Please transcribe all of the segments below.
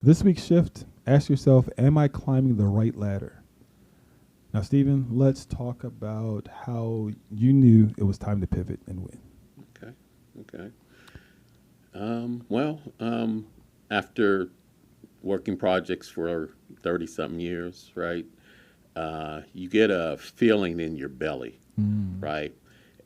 This week's shift, ask yourself, am I climbing the right ladder? Now, Stephen, let's talk about how you knew it was time to pivot and win. Okay. Okay. Well, after working projects for 30 something years, right, you get a feeling in your belly, Mm. right?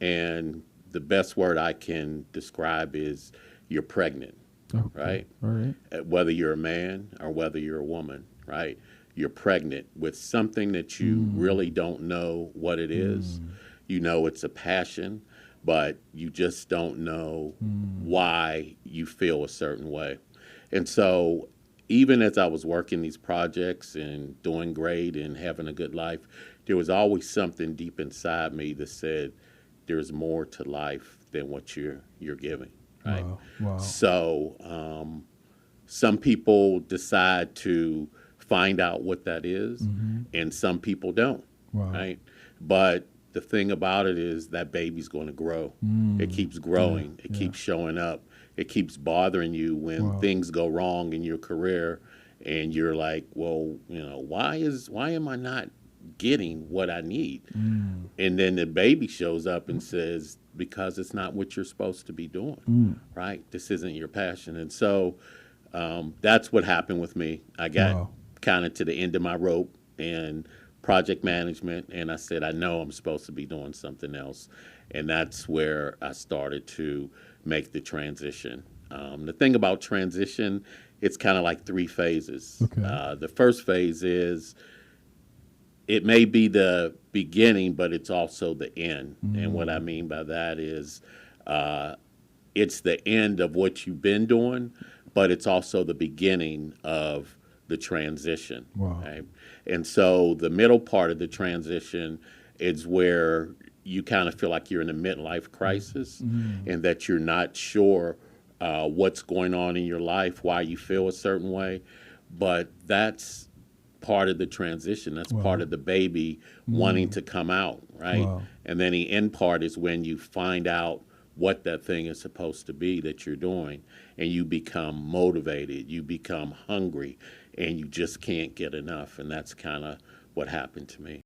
And the best word I can describe is you're pregnant, Okay. right? All right. Whether you're a man or whether you're a woman, right? You're pregnant with something that you Mm. really don't know what it is. Mm. You know it's a passion, but you just don't know Mm. why you feel a certain way. And so, even as I was working these projects and doing great and having a good life, there was always something deep inside me that said, "There's more to life than what you're giving." Right. Wow. Wow. So, some people decide to find out what that is, Mm-hmm. and some people don't, Wow. right? But the thing about it is that baby's going to grow. It Mm. keeps Yeah. growing, it Yeah. keeps showing up, it keeps bothering you when Wow. things go wrong in your career, and you're like, well, why am I not getting what I need? Mm. And then the baby shows up and says, because it's not what you're supposed to be doing, Mm. right? This isn't your passion. And so that's what happened with me. I got Wow. kind of to the end of my rope and project management, and I said, I know I'm supposed to be doing something else. And that's where I started to make the transition. The thing about transition, it's kind of like three phases. Okay. The first phase is it may be the beginning, but it's also the end. And what I Mm. mean by that is uh, it's the end of what you've been doing, but it's also the beginning of the transition. Wow. Right? And so the middle part of the transition is where you kind of feel like you're in a midlife crisis Mm. and that you're not sure what's going on in your life, why you feel a certain way. But that's part of the transition. That's part Wow. of the baby wanting Mm. to come out, right? Wow. And then the end part is when you find out what that thing is supposed to be that you're doing, and you become motivated, you become hungry, and you just can't get enough. And that's kind of what happened to me.